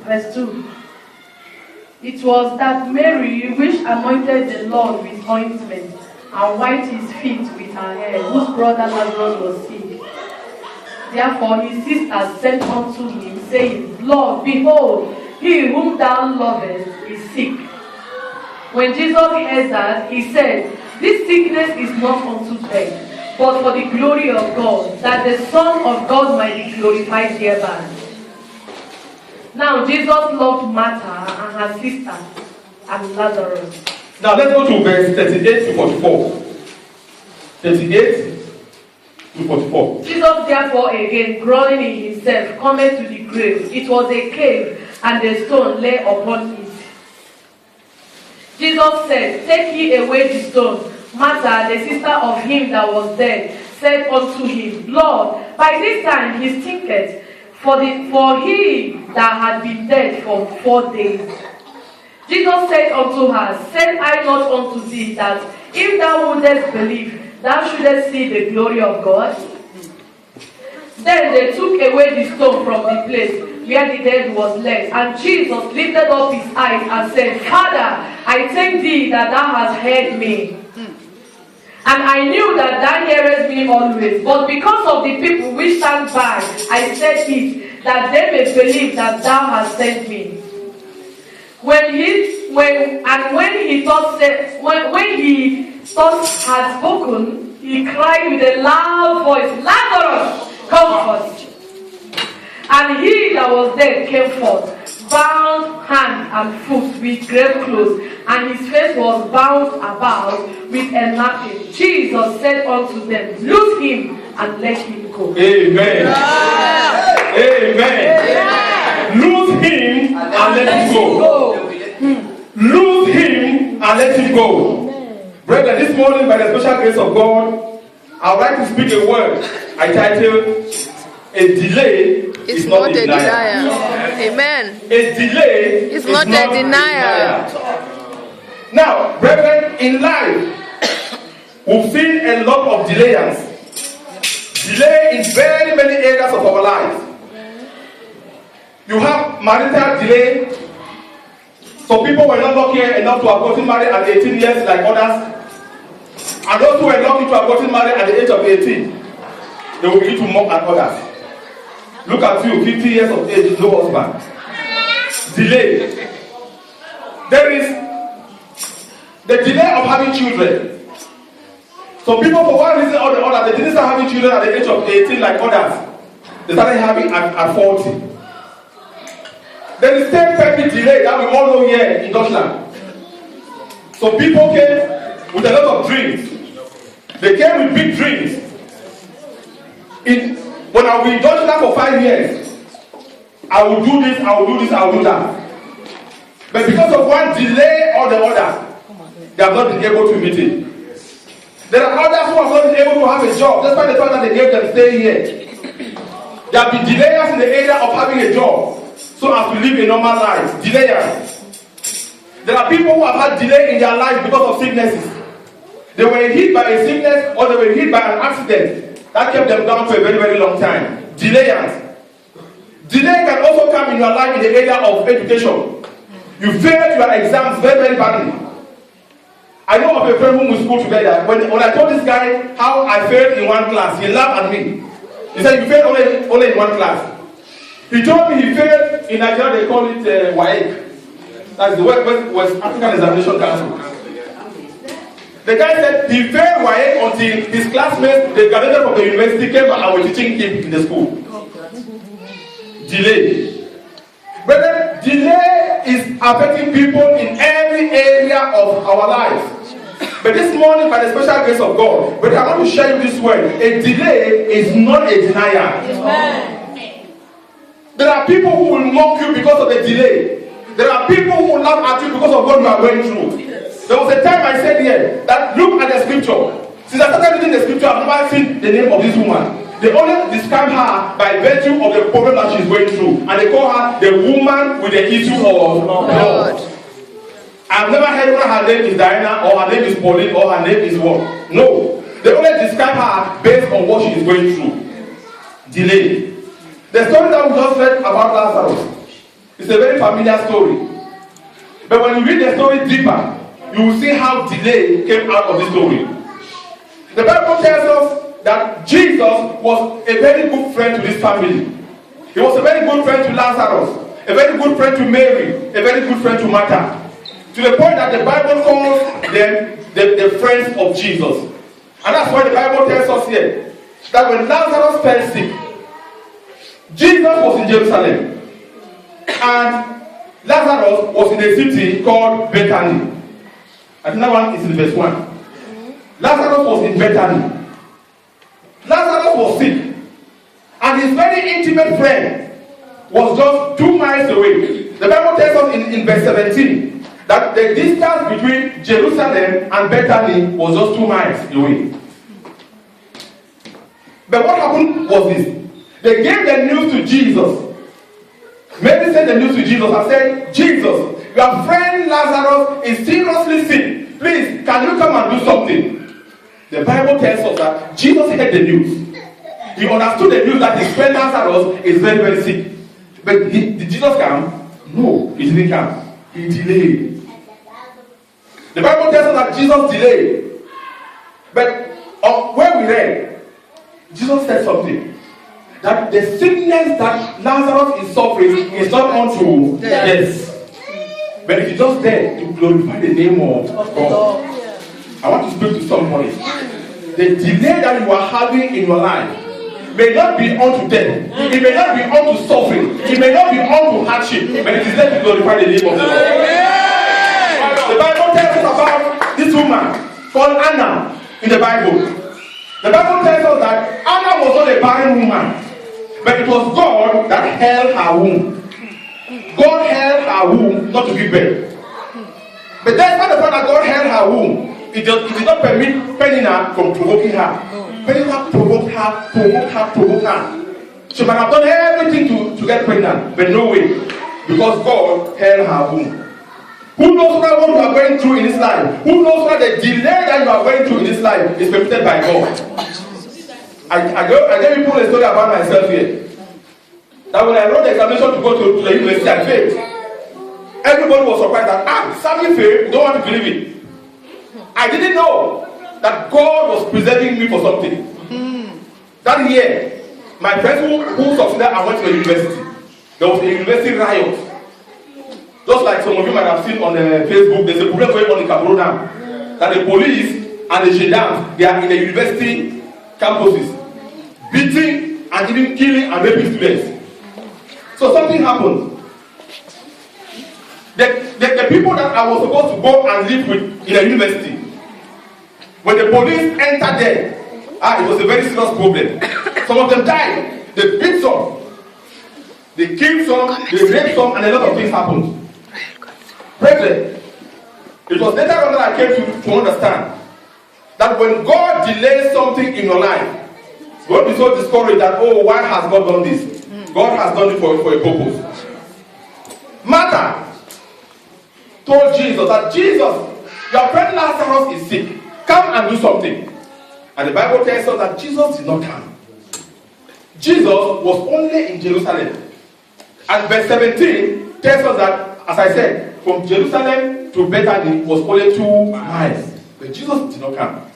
Verse 2. It was that Mary which anointed the Lord with ointment and wiped his feet with her hair, whose brother Lazarus was sick. Therefore his sisters sent unto him, saying, Lord, behold, he whom thou lovest is sick. When Jesus heard that, he said, This sickness is not unto death, but for the glory of God, that the Son of God might be glorified thereby. Now Jesus loved Martha and her sister and Lazarus. Now let's go to verse 38 to 44. 38 to 44. Jesus therefore again, groaning in himself, cometh to the grave. It was a cave, and the stone lay upon it. Jesus said, Take ye away the stone. Martha, the sister of him that was dead, said unto him, Lord, by this time he stinketh, for he that had been dead for 4 days. Jesus said unto her, Said I not unto thee that if thou wouldest believe, thou shouldest see the glory of God? Then they took away the stone from the place where the dead was laid, and Jesus lifted up his eyes and said, Father, I thank thee that thou hast heard me. And I knew that thou hearest me always, but because of the people which stand by, I said it, that they may believe that thou hast sent me. When he thought had spoken, he cried with a loud voice, Lazarus, come forth. And he that was dead came forth, bound hand and foot with grave clothes, and his face was bound about with a napkin. Jesus said unto them, Loose him and let him go. Amen. Amen. Loose him and let him go. Loose him and let him go. Brethren, this morning, by the special grace of God, I would like to speak a word I titled, A delay is not a denial. Amen. A delay is not a denial. Now, brethren, in life, we've seen a lot of delayance. Delay in very many areas of our lives. You have marital delay. Some people were not lucky enough to have gotten married at 18 years like others. And those who were lucky to have gotten married at the age of 18, they will begin to mock at others. Look at you, 50 years of age, no husband. Delay. There is the delay of having children. Some people, for one reason or the other, they didn't start having children at the age of 18 like others. They started having at 40. There is 10-50 delay that we all know here in Deutschland. So people came with a lot of dreams. They came with big dreams. When I will be in Deutschland for 5 years, I will do this, I will do this, I will do that. But because of one delay or the other, they have not been able to meet it. There are others who have not been able to have a job, despite the fact that they gave them stay here. There have been delays in the area of having a job, so as to live a normal life. Delays. There are people who have had delay in their life because of sicknesses. They were hit by a sickness or they were hit by an accident that kept them down for a very, very long time. Delayance. Delay can also come in your life in the area of education. You failed your exams very, very badly. I know of a friend whom we school together. When I told this guy how I failed in one class, he laughed at me. He said, You failed only in one class. He told me he failed in Nigeria, they call it WAEC. That's the West African Examination Council. The guy said he failed WAEC until his classmates, they graduated from the university, came and were teaching him in the school. Delay. But then delay is affecting people in every area of our lives. But this morning, by the special grace of God, but I want to share you this word. A delay is not a denial. Amen. There are people who will mock you because of the delay. There are people who will laugh at you because of what you are going through. There was a time I said here that look at the scripture. Since I started reading the scripture, I've never seen the name of this woman. They only describe her by virtue of the problem that she's going through. And they call her the woman with the issue of blood. I've never heard whether her name is Diana or her name is Pauline or her name is what. No. They only describe her based on what she is going through. Delay. The story that we just read about Lazarus. It's a very familiar story. But when you read the story deeper, you will see how delay came out of the story. The Bible tells us that Jesus was a very good friend to this family. He was a very good friend to Lazarus, a very good friend to Mary, a very good friend to Martha. To the point that the Bible calls them the friends of Jesus. And that's why the Bible tells us here that when Lazarus fell sick, Jesus was in Jerusalem and Lazarus was in a city called Bethany. And that one is in verse 1. Lazarus was in Bethany. Lazarus was sick, and his very intimate friend was just 2 miles away. The Bible tells us in verse 17 that the distance between Jerusalem and Bethany was just 2 miles away. But what happened was this: they gave the news to Jesus. Mary sent the news to Jesus and said, Jesus, your friend Lazarus is seriously sick. Please, can you come and do something? The Bible tells us that Jesus heard the news. He understood the news that his friend Lazarus is very, very sick. But did Jesus come? No, he didn't come. He delayed. The Bible tells us that Jesus delayed. But where we read, Jesus said something. That the sickness that Lazarus is suffering is not unto death. But it is just there to glorify the name of God. I want to speak to somebody. The delay that you are having in your life may not be unto death. It may not be unto suffering. It may not be unto hardship. But it is there to glorify the name of the Lord. The Bible tells us about this woman called Anna in the Bible. The Bible tells us that Anna was not a barren woman, but it was God that held her womb. God held her womb not to give birth. But despite the fact that God held her womb, it did not permit Penina from provoking her. Penina provoked her. She might have done everything to get pregnant, but no way, because God held her womb. Who knows what you are going through in this life? Who knows what the delay that you are going through in this life is permitted by God? I gave people a story about myself here. That when I wrote the examination to go to the university, I failed. Everybody was surprised that, Sammy failed, you don't want to believe it. I didn't know that God was preserving me for something. That year, my friends who succeeded and went to the university, there was a university riot. Just like some of you might have seen on Facebook, there's a problem going on in Cameroon now. That the police and the gendarmes, they are in the university campuses, beating and even killing and raping students. So something happened. The people that I was supposed to go and live with in the university, when the police entered there, it was a very serious problem. Some of them died. They beat some, they killed some, they raped some, and a lot of things happened. Brethren, it was later on that I came to understand that when God delays something in your life, don't be so discouraged that, why has God done this? God has done it for a purpose. Martha told Jesus that, Jesus, your friend Lazarus is sick. Come and do something. And the Bible tells us that Jesus did not come. Jesus was only in Jerusalem. And verse 17 tells us that, as I said, from Jerusalem to Bethany was only 2 miles. But Jesus did not come.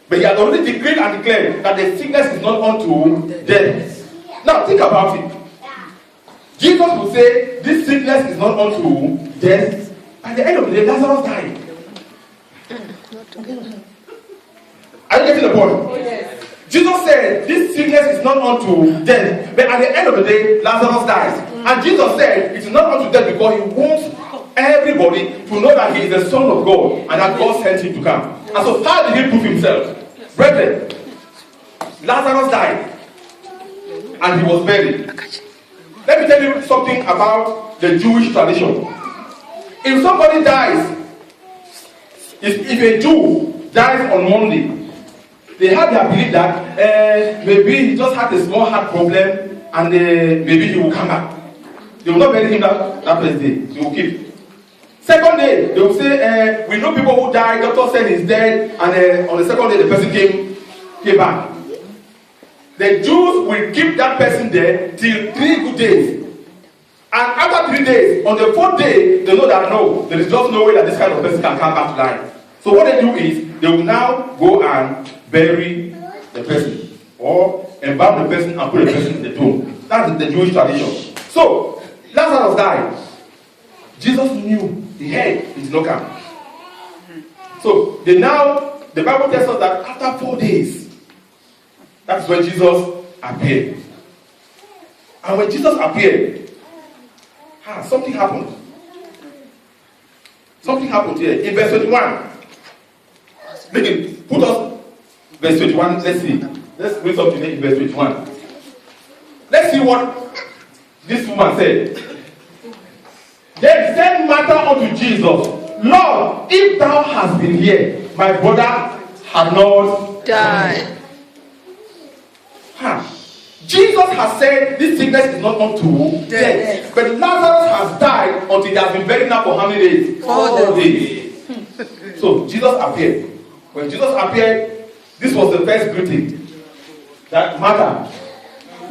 But he had already decreed and declared that the sickness is not unto death. Now think about it. Jesus would say, this sickness is not unto death. At the end of the day, Lazarus died. Are you getting the point? Oh, yes. Jesus said, this sickness is not unto death. But at the end of the day, Lazarus dies. And Jesus said, it is not unto death because he wants everybody to know that he is the Son of God and that God sent him to come. And so how did he prove himself? Brethren, Lazarus died and he was buried. Let me tell you something about the Jewish tradition. If somebody dies, if a Jew dies on Monday, they have their belief that maybe he just had a small heart problem and maybe he will come back. They will not bury him that first day. They will keep. Second day, they will say, we know people who died, doctor said he's dead, and on the second day the person came back. The Jews will keep that person there till 3 good days. And after 3 days, on the 4th day, they know that no, there is just no way that this kind of person can come back to life. So what they do is, they will now go and bury the person, or embalm the person and put the person in the tomb. That's the Jewish tradition. So, Lazarus died. Jesus knew, he heard, he did not come. So, the Bible tells us that after 4 days, that's when Jesus appeared. And when Jesus appeared, something happened. Something happened here. In verse 21, put us verse 21, let's see. Let's read something in verse 21. Let's see what this woman said. Then said Martha unto Jesus, Lord, if thou hast been here, my brother had not died. Jesus has said this sickness is not unto death. But Lazarus has died until he has been buried now for how many days? 4 days. So Jesus appeared. When Jesus appeared, this was the first greeting that Martha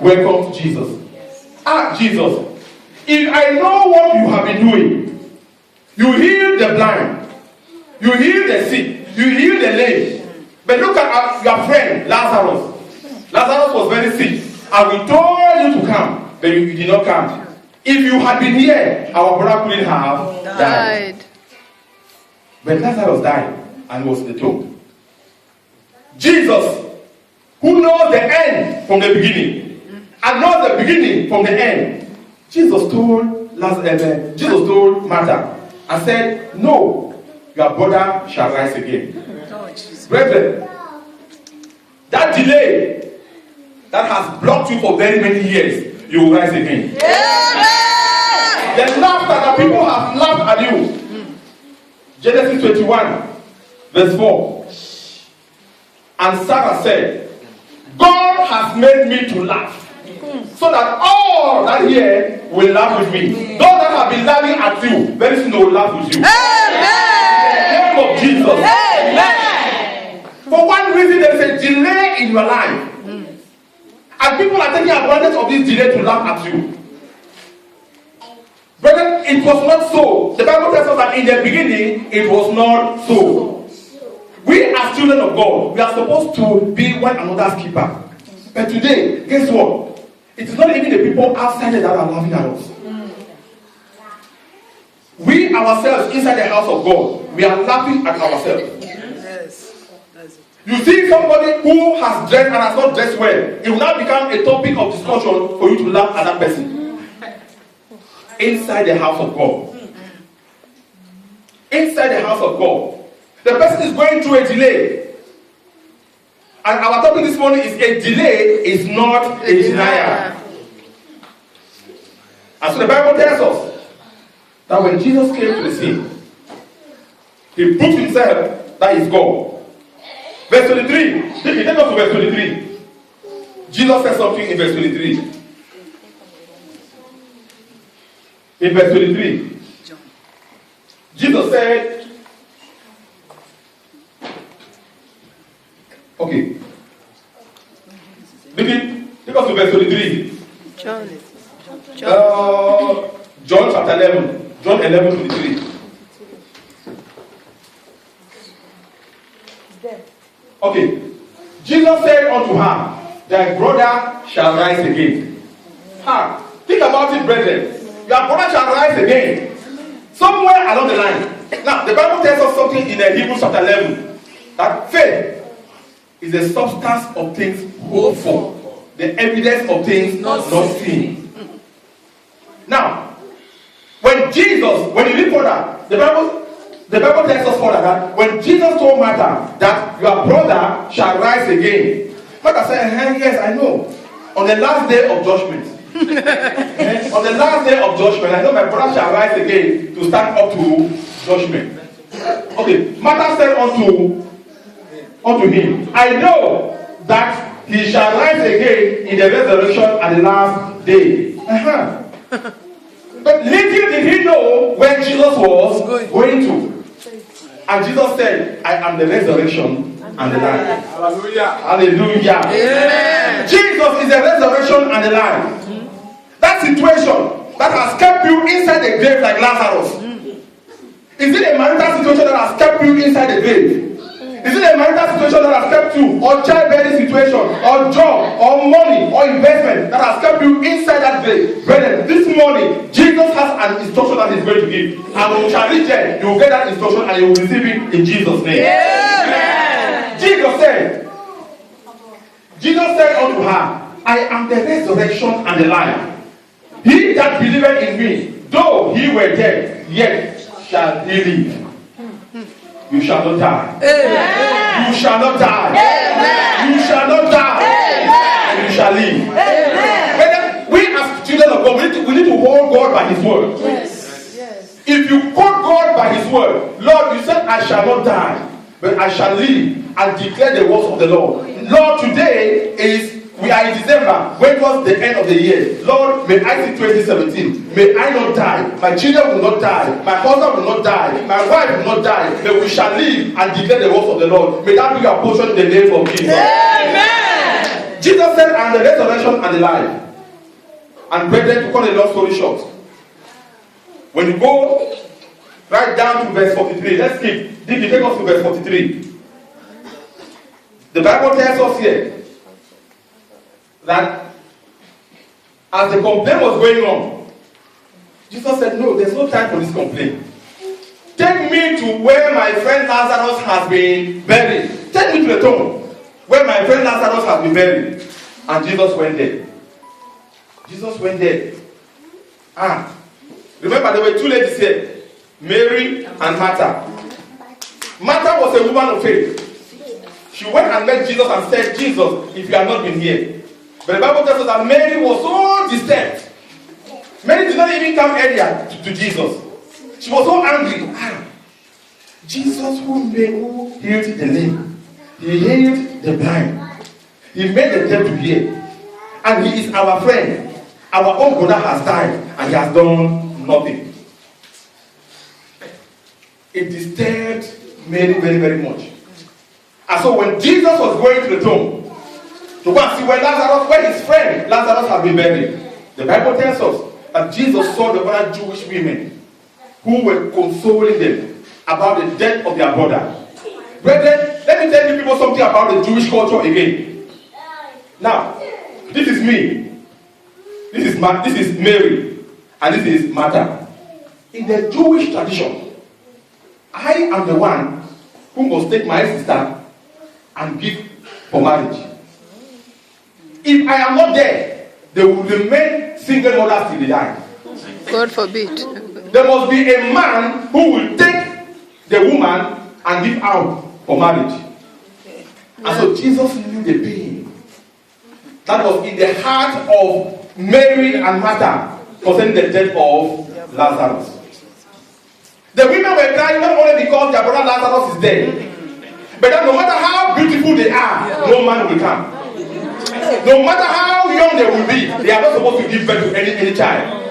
welcomed Jesus. Jesus, if I know what you have been doing, you heal the blind, you heal the sick, you heal the lame. But look at your friend Lazarus. Lazarus was very sick, and we told you to come, but you did not come. If you had been here, our brother couldn't have died. But Lazarus died and was in the tomb. Jesus, who knows the end from the beginning, and knows the beginning from the end, Jesus told Martha and said, no, your brother shall rise again. Brethren, that delay that has blocked you for very many years, you will rise again. The laughter that people have laughed at you. Genesis 21, verse 4. And Sarah said, God has made me to laugh, so that all that hear will laugh with me. Those that have been laughing at you, very soon they will laugh with you. In the name of Jesus. Amen. For one reason, there is a delay in your life. And people are taking advantage of this delay to laugh at you. Brethren, it was not so. The Bible tells us that in the beginning, it was not so. We as children of God, we are supposed to be one another's keeper. But today, guess what? It is not even the people outside that are laughing at us. We ourselves, inside the house of God, we are laughing at ourselves. You see somebody who has dressed and has not dressed well, it will now become a topic of discussion for you to laugh at that person. Inside the house of God. Inside the house of God. The person is going through a delay. And our topic this morning is a delay is not a denial. And so the Bible tells us that when Jesus came to the scene, he proved himself that he's God. Verse 23. Take us to verse 23. Jesus said something in verse 23. In verse 23, Jesus said, okay. Take us to verse 23. John chapter 11. John 11:23. Okay. Jesus said unto her, thy brother shall rise again. Think about it, brethren. Your brother shall rise again. Somewhere along the line. Now, the Bible tells us something in Hebrews chapter 11. That faith is the substance of things hoped for, the evidence of things not seen. Now, when you read further, the Bible tells us further that when Jesus told Martha that your brother shall rise again, Martha said, yes, I know. On the last day of judgment. On the last day of judgment, I know my brother shall rise again to stand up to judgment. Okay, Martha said unto him, I know that he shall rise again in the resurrection at the last day. But little did he know when Jesus was going to. And Jesus said, I am the resurrection and the life. Hallelujah. Hallelujah. Amen. Jesus is the resurrection and the life. That situation that has kept you inside the grave like Lazarus? Is it a marital situation that has kept you inside the grave? Is it a marital situation that has kept you, or childbearing situation, or job, or money, or investment that has kept you inside that grave? Brethren, this morning, Jesus has an instruction that he's going to give. And when you shall reach there, you will get that instruction and you will receive it in Jesus' name. Amen. Jesus said unto her, I am the resurrection and the life. He that believeth in me, though he were dead, yet shall he live. You shall not die. Amen. You shall not die. Amen. You shall not die. Amen. And you shall live. Amen. We as children of God, we need to hold God by his word. Yes. If you quote God by his word, Lord, you said, I shall not die, but I shall live and declare the words of the Lord. Lord, today we are in December, when it was the end of the year. Lord, may I see 2017. May I not die. My children will not die. My husband will not die. My wife will not die. But we shall live and declare the words of the Lord. May that be your portion in the name of Jesus. Amen. Jesus said, I am the resurrection and the life. And brethren, to cut a long story short, when you go right down to verse 43, let's skip. Did you take us to verse 43? The Bible tells us here that as the complaint was going on, Jesus said, no, there's no time for this complaint. Take me to where my friend Lazarus has been buried. Take me to the tomb where my friend Lazarus has been buried. And Jesus went there. Jesus went there. Remember, there were two ladies here, Mary and Martha. Martha was a woman of faith. She went and met Jesus and said, Jesus, if you had not been here. But the Bible tells us that Mary was so disturbed. Mary did not even come earlier to Jesus. She was so angry. Jesus who healed the lame. He healed the blind. He made the deaf to hear. And he is our friend. Our own brother has died and he has done nothing. It disturbed Mary very, very much. And so when Jesus was going to the tomb, to go and see where his friend Lazarus had been buried, the Bible tells us that Jesus saw the other Jewish women who were consoling them about the death of their brother. Brethren, let me tell you people something about the Jewish culture again. Now, this is me. This is Mary. And this is Martha. In the Jewish tradition, I am the one who must take my sister and give for marriage. If I am not there, they will remain single mothers till they die. God forbid. There must be a man who will take the woman and give out for marriage. And so Jesus knew the pain that was in the heart of Mary and Martha concerning the death of Lazarus. The women were crying not only because their brother Lazarus is dead, but that no matter how beautiful they are, no man will come. No matter how young they will be, they are not supposed to give birth to any child.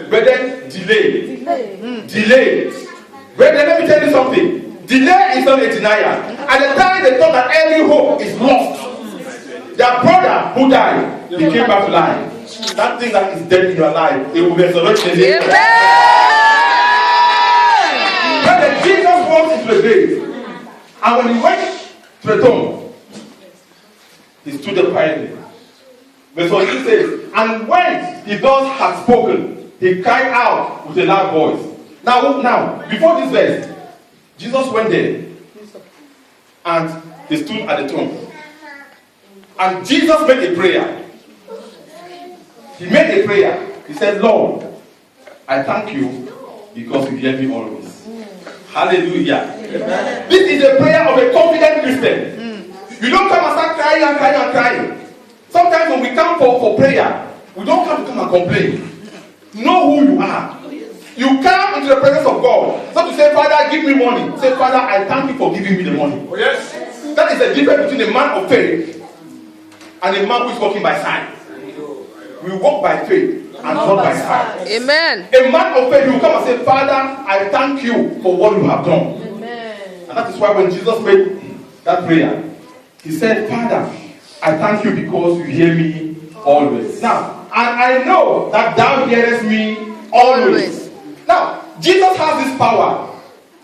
But then delay. But then let me tell you something. Delay is not a denial. At the time they thought that every hope is lost, their brother who died, he came back to life. That thing that is dead in your life, it will be resurrected. But then Jesus walked into the grave. And when he went to the tomb, he stood up quietly. Verse 14 says, and when he thus had spoken, he cried out with a loud voice. Now, before this verse, Jesus went there and he stood at the tomb. And Jesus made a prayer. He made a prayer. He said, Lord, I thank you because you hear me always. Hallelujah. Amen. This is a prayer of a confident Christian. You don't come and start crying and crying and crying. Sometimes when we come for prayer, we don't come and complain. Know who you are. You come into the presence of God. Not to say, Father, give me money. Say, Father, I thank you for giving me the money. Oh, yes. That is the difference between a man of faith and a man who is walking by sight. We walk by faith and not by sight. Amen. A man of faith, you come and say, Father, I thank you for what you have done. Amen. And that is why when Jesus made that prayer, he said, Father, I thank you because you hear me always. Now, I know that thou hearest me always. Now, Jesus has this power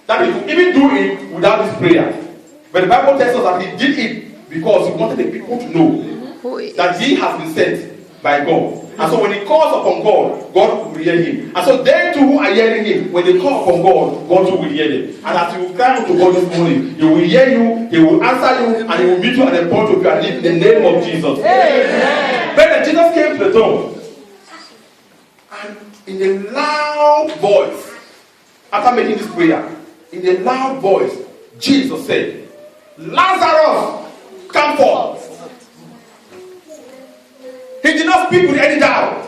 that he could even do it without this prayer. But the Bible tells us that he did it because he wanted the people to know that he has been sent by God. And so when he calls upon God, God will hear him. And so they too who are hearing him, when they call upon God, God too will hear them. And as you cry to God this morning, he will hear you, he will answer you, and he will meet you at the point of your need in the name of Jesus. Amen. When Jesus came to the throne, and in a loud voice, after making this prayer, in a loud voice, Jesus said, Lazarus, come forth. He did not speak with any doubt.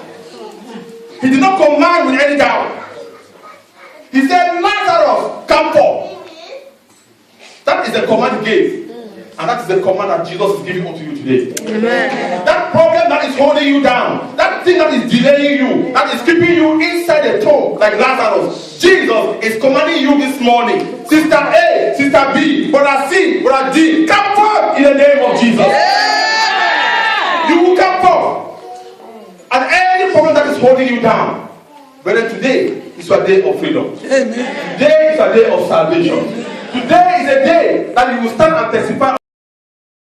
He did not command with any doubt. He said, Lazarus, come forth. That is the command he gave. And that is the command that Jesus is giving unto you today. Amen. That problem that is holding you down, that thing that is delaying you, that is keeping you inside the tomb like Lazarus, Jesus is commanding you this morning. Sister A, Sister B, Brother C, Brother D, come forth in the name of Jesus. Yeah. You will come forth. And any problem that is holding you down, whether today is your day of freedom. Amen. Today is a day of salvation. Today is a day that you will stand and testify